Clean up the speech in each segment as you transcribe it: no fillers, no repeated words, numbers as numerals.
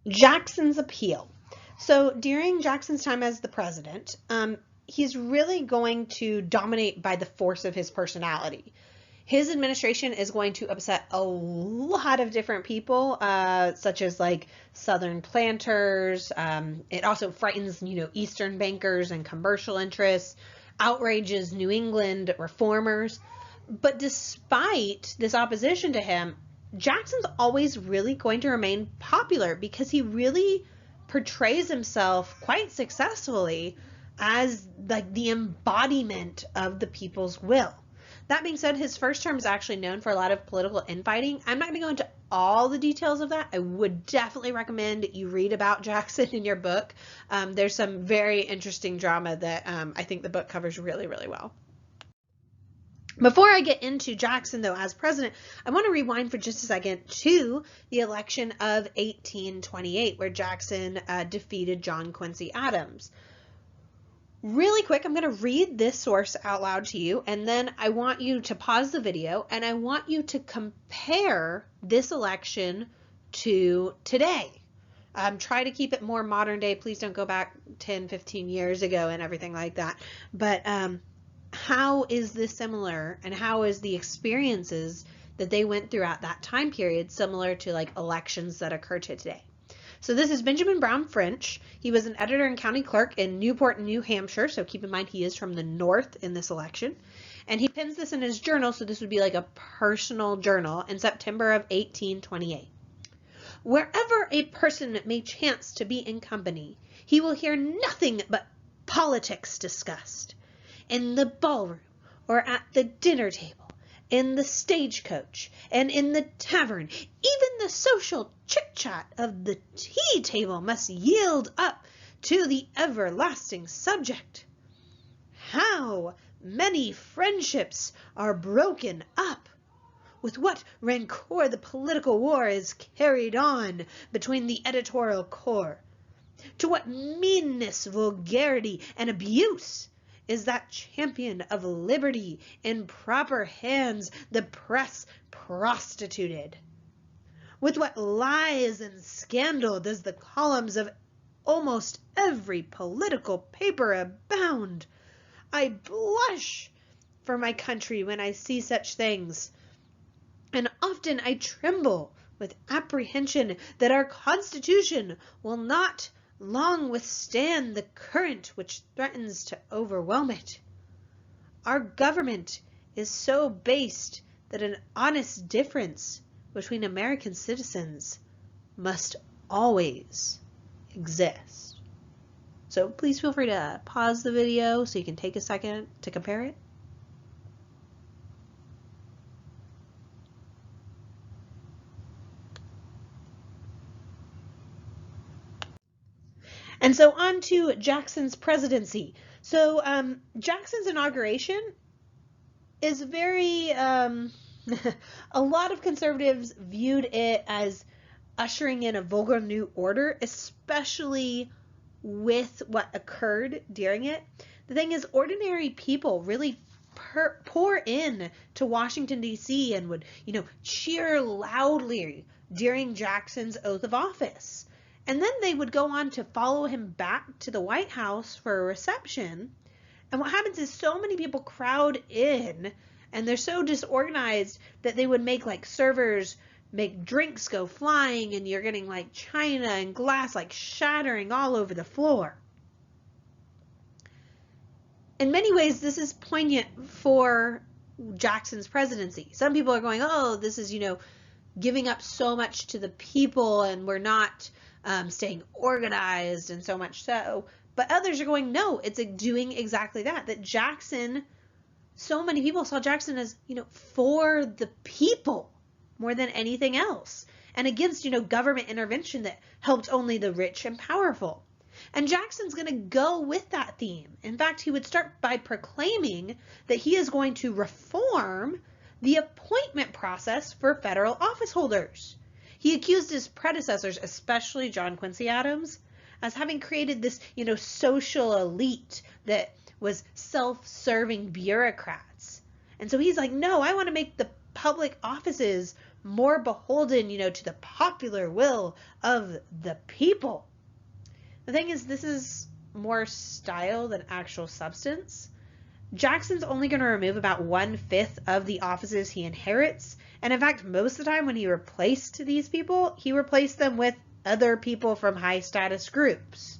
Jackson's appeal. So during Jackson's time as the president, he's really going to dominate by the force of his personality. His administration is going to upset a lot of different people, such as like Southern planters. It also frightens, Eastern bankers and commercial interests, outrages New England reformers. But despite this opposition to him, Jackson's always really going to remain popular because he really portrays himself quite successfully as like the embodiment of the people's will. That being said, his first term is actually known for a lot of political infighting. I'm not going to go into all the details of that. I would definitely recommend you read about Jackson in your book. There's some very interesting drama that I think the book covers really, really well. Before I get into Jackson, though, as president, I want to rewind for just a second to the election of 1828, where Jackson defeated John Quincy Adams. Really quick, I'm going to read this source out loud to you, and then I want you to pause the video, and I want you to compare this election to today. Try to keep it more modern day. Please don't go back 10, 15 years ago and everything like that. But how is this similar, and how is the experiences that they went through at that time period similar to like elections that occur today? So this is Benjamin Brown French. He was an editor and county clerk in Newport, New Hampshire. So keep in mind he is from the north in this election. And he pins this in his journal, so this would be like a personal journal, in September of 1828. Wherever a person may chance to be in company, he will hear nothing but politics discussed. In the ballroom, or at the dinner table, in the stagecoach, and in the tavern, even the social chit-chat of the tea table must yield up to the everlasting subject. How many friendships are broken up! With what rancor the political war is carried on between the editorial corps! To what meanness, vulgarity, and abuse is that champion of liberty in proper hands the press prostituted! With what lies and scandal does the columns of almost every political paper abound! I blush for my country when I see such things, and often I tremble with apprehension that our Constitution will not long withstand the current which threatens to overwhelm it. Our government is so based that an honest difference between American citizens must always exist. So please feel free to pause the video so you can take a second to compare it. And so on to Jackson's presidency. So Jackson's inauguration is very, a lot of conservatives viewed it as ushering in a vulgar new order, especially with what occurred during it. The thing is, ordinary people really pour in to Washington, D.C. and would, cheer loudly during Jackson's oath of office. And then they would go on to follow him back to the White House for a reception. And what happens is so many people crowd in, and they're so disorganized that they would make like servers make drinks go flying, and you're getting like china and glass like shattering all over the floor. In many ways, this is poignant for Jackson's presidency. Some people are going, oh, this is, giving up so much to the people, and we're not staying organized, and so much so. But others are going, no, it's doing exactly that. That Jackson, so many people saw Jackson as, for the people more than anything else, and against, government intervention that helped only the rich and powerful. And Jackson's going to go with that theme. In fact, he would start by proclaiming that he is going to reform the appointment process for federal office holders. He accused his predecessors, especially John Quincy Adams, as having created this, social elite that was self-serving bureaucrats. And so he's like, no, I want to make the public offices more beholden, to the popular will of the people. The thing is, this is more style than actual substance. Jackson's only going to remove about 1/5 of the offices he inherits. And in fact, most of the time when he replaced these people, he replaced them with other people from high status groups.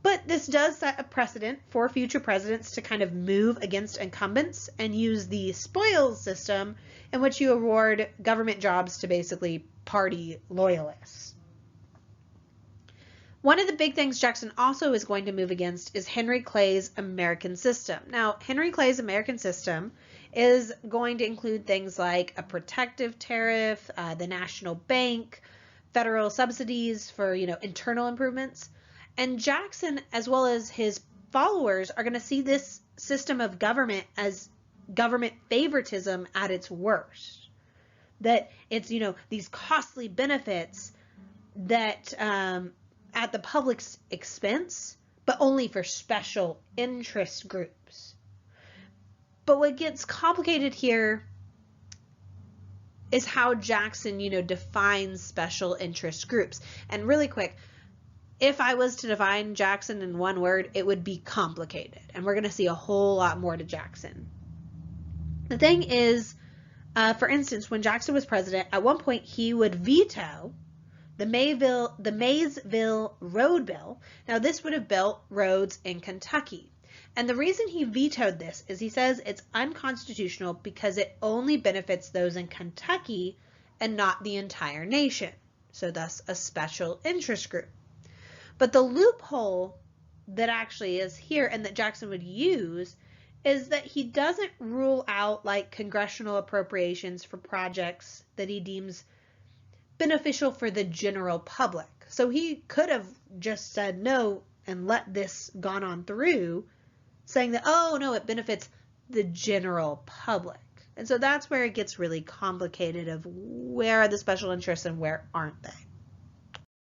But this does set a precedent for future presidents to kind of move against incumbents and use the spoils system, in which you award government jobs to basically party loyalists. One of the big things Jackson also is going to move against is Henry Clay's American system. Now, Henry Clay's American system is going to include things like a protective tariff, the national bank, federal subsidies for, internal improvements. And Jackson, as well as his followers, are going to see this system of government as government favoritism at its worst. That it's, these costly benefits that at the public's expense, but only for special interest groups. But what gets complicated here is how Jackson, defines special interest groups. And really quick, if I was to define Jackson in one word, it would be complicated. And we're going to see a whole lot more to Jackson. The thing is, for instance, when Jackson was president, at one point he would veto the Maysville Road Bill. Now, this would have built roads in Kentucky. And the reason he vetoed this is he says it's unconstitutional because it only benefits those in Kentucky and not the entire nation. So thus a special interest group. But the loophole that actually is here and that Jackson would use is that he doesn't rule out like congressional appropriations for projects that he deems beneficial for the general public. So he could have just said no and let this gone on through, saying that, oh no, it benefits the general public. And so that's where it gets really complicated of where are the special interests and where aren't they.